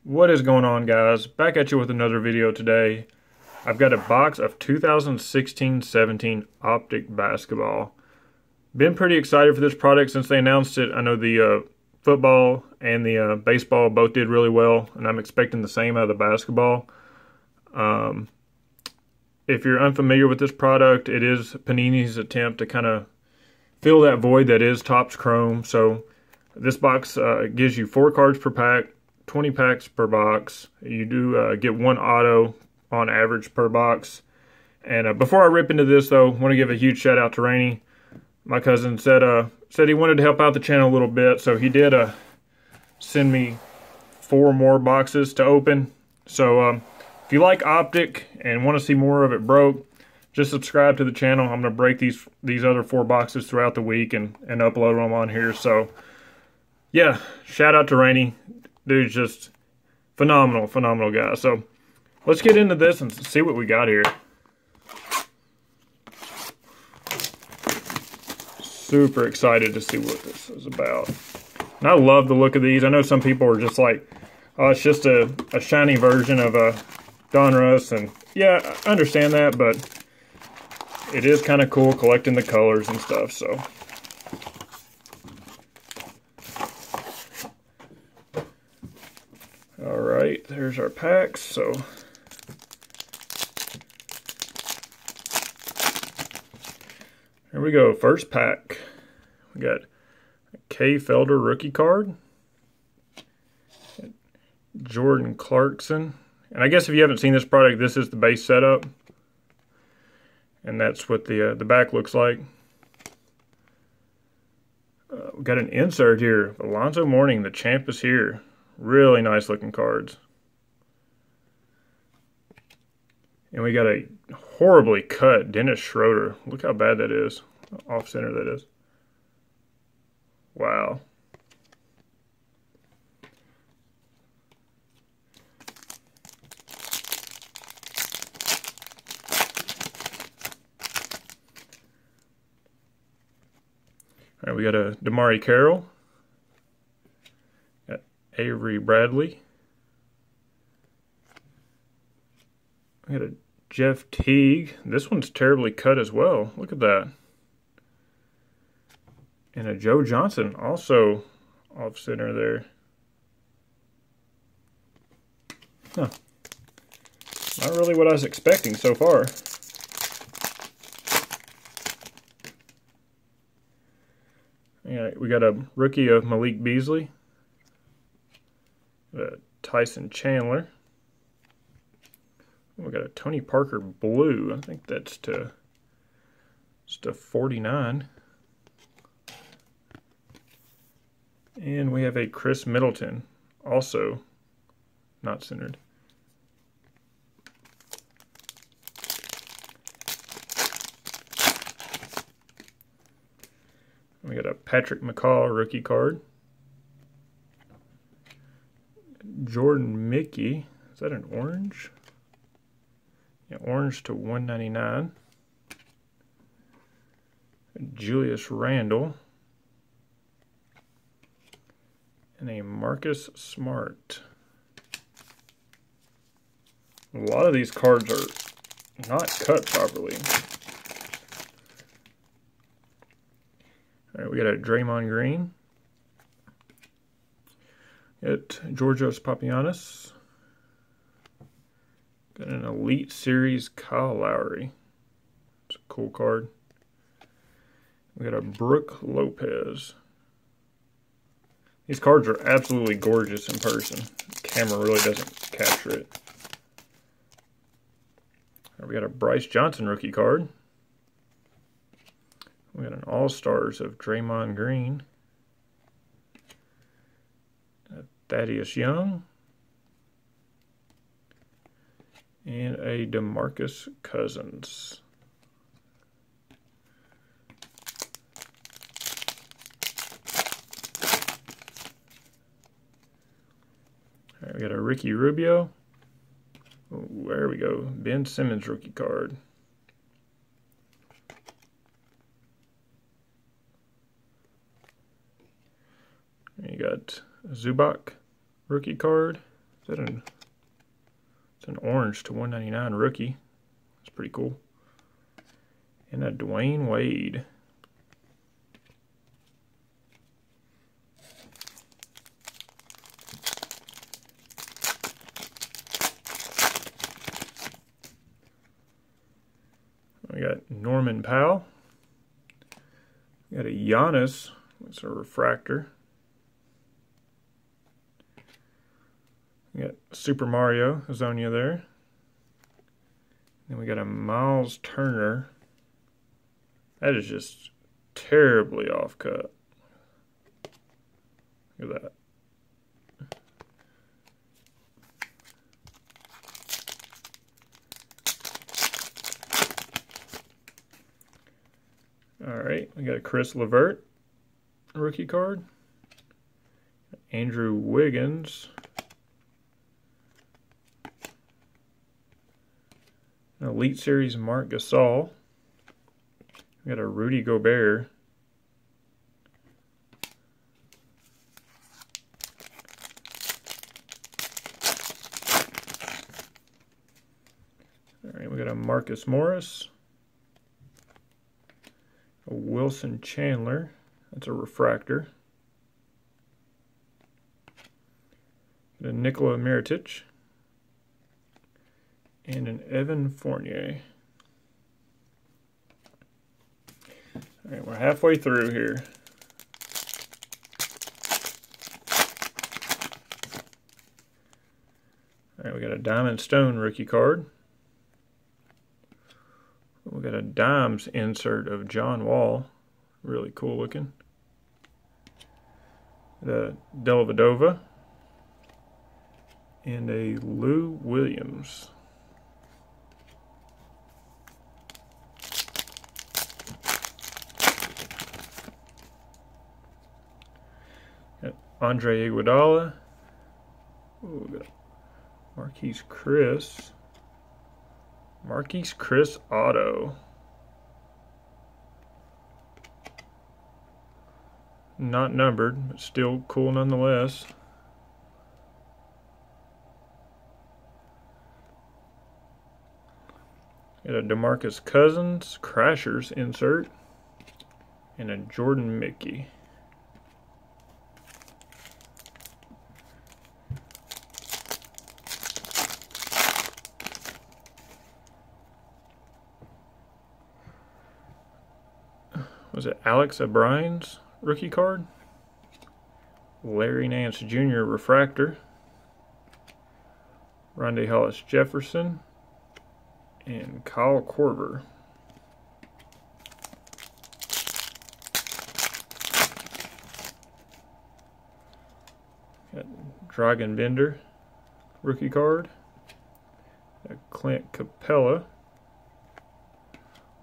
What is going on, guys? Back at you with another video today. I've got a box of 2016-17 Optic Basketball. Been pretty excited for this product since they announced it. I know the football and the baseball both did really well, and I'm expecting the same out of the basketball. If you're unfamiliar with this product, it is Panini's attempt to kind of fill that void that is Topps Chrome. So this box gives you 4 cards per pack, 20 packs per box. You do get 1 auto on average per box. And before I rip into this, though, I want to give a huge shout out to Rainey. My cousin said he wanted to help out the channel a little bit, so he did send me 4 more boxes to open. So if you like Optic and want to see more of it broke, just subscribe to the channel. I'm going to break these other 4 boxes throughout the week and upload them on here. So yeah, shout out to Rainey. Dude's just phenomenal guy. So let's get into this and see what we got here. Super excited to see what this is about. And I love the look of these. I know some people are just like, oh, it's just a shiny version of a Donruss. And yeah, I understand that, but it is kind of cool collecting the colors and stuff. So alright, there's our packs. So here we go. First pack. We got a K. Felder rookie card. Jordan Clarkson. And I guess if you haven't seen this product, this is the base setup. And that's what the back looks like. We got an insert here. Alonzo Mourning, the champ is here. Really nice looking cards. And we got a horribly cut Dennis Schroeder. Look how bad that is. Off center that is. Wow. All right, we got a Damari Carroll. Got Avery Bradley. We got a Jeff Teague. This one's terribly cut as well. Look at that. And a Joe Johnson, also off center there. Huh. Not really what I was expecting so far. Yeah, we got a rookie of Malik Beasley. Tyson Chandler. We got a Tony Parker blue. I think that's to 49. And we have a Chris Middleton, also not centered. We got a Patrick McCaw rookie card. Jordan Mickey. Is that an orange? Yeah, orange to 199. Julius Randle. And a Marcus Smart. A lot of these cards are not cut properly. All right, we got a Draymond Green. Got Georgios Papagiannis. Got an Elite Series Kyle Lowry. It's a cool card. We got a Brooke Lopez. These cards are absolutely gorgeous in person. The camera really doesn't capture it. Right, we got a Bryce Johnson rookie card. We got an All-Stars of Draymond Green. Thaddeus Young. And a DeMarcus Cousins. All right, we got a Ricky Rubio. Oh, there we go. Ben Simmons rookie card. You got Zubac rookie card. Is that it's an orange to 199 rookie. That's pretty cool. And a Dwayne Wade. We got Norman Powell. We got a Giannis. It's a refractor. We got Super Mario Azonia there. Then we got a Miles Turner. That is just terribly off cut. Look at that. All right, we got a Chris Levert rookie card. Andrew Wiggins. An Elite Series Marc Gasol. We got a Rudy Gobert. All right, we got a Marcus Morris. A Wilson Chandler. That's a refractor. A Nikola Mirotic. And an Evan Fournier. All right, we're halfway through here. All right, we got a Diamond Stone rookie card. We got a Dimes insert of John Wall. Really cool looking. The Dellavedova. And a Lou Williams. Got Andre Iguodala. Ooh, we got Marquise Chris. Marquise Chris auto. Not numbered, but still cool nonetheless. Got a DeMarcus Cousins Crashers insert. And a Jordan Mickey. Was it Alex O'Brien's rookie card? Larry Nance Jr. refractor. Rondae Hollis Jefferson. And Kyle Korver. Got Dragan Bender rookie card. Got Clint Capella.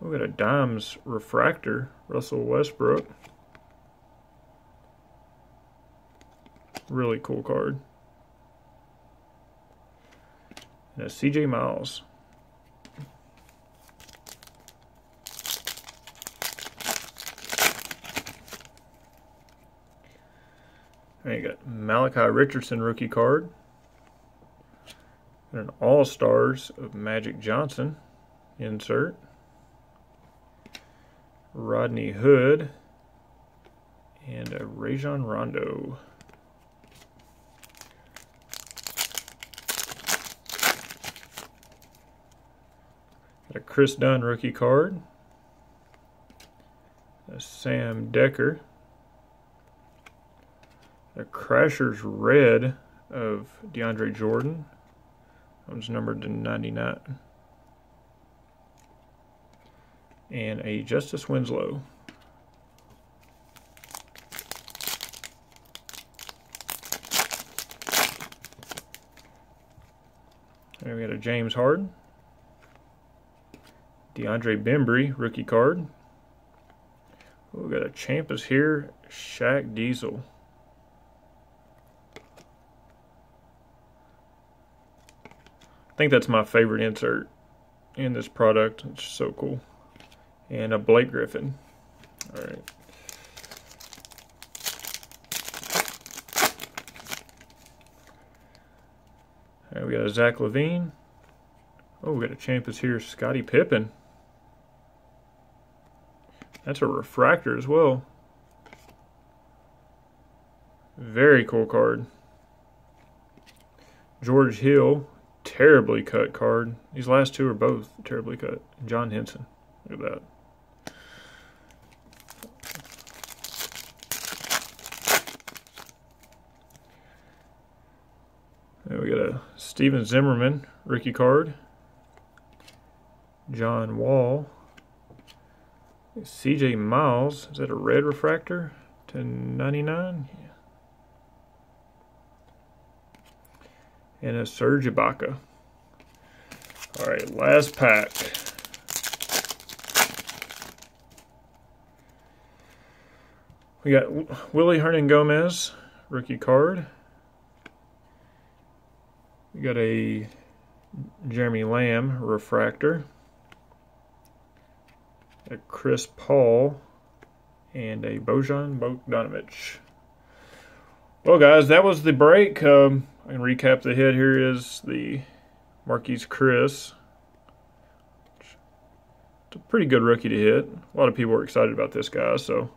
We got a Dimes refractor, Russell Westbrook. Really cool card. And a CJ Miles. And you got Malachi Richardson rookie card. And an All-Stars of Magic Johnson insert. Rodney Hood, and a Rajon Rondo. Got a Chris Dunn rookie card. A Sam Decker. A Crashers red of DeAndre Jordan. That one's numbered to 99. And a Justice Winslow. There we got a James Harden. DeAndre Bembry rookie card. We got a Champus here, Shaq Diesel. I think that's my favorite insert in this product. It's so cool. And a Blake Griffin. All right. And we got a Zach LaVine. Oh, we got a Champions here, Scottie Pippen. That's a refractor as well. Very cool card. George Hill, terribly cut card. These last two are both terribly cut. John Henson, look at that. Then we got a Steven Zimmerman rookie card. John Wall. CJ Miles, is that a red refractor? 1099? Yeah. And a Serge Ibaka. Alright, last pack. We got Willie Hernan-Gomez, rookie card. We got a Jeremy Lamb refractor. A Chris Paul, and a Bojan Bogdanovic. Well, guys, that was the break. I can recap the hit. Here is the Marquise Chris. It's a pretty good rookie to hit. A lot of people were excited about this guy. So,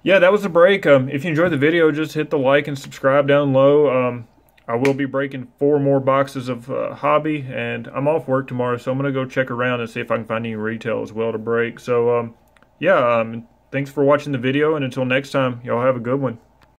yeah, that was the break. If you enjoyed the video, just hit the like and subscribe down low. I will be breaking 4 more boxes of Hobby, and I'm off work tomorrow, so I'm going to go check around and see if I can find any retail as well to break. So, yeah, thanks for watching the video, and until next time, y'all have a good one.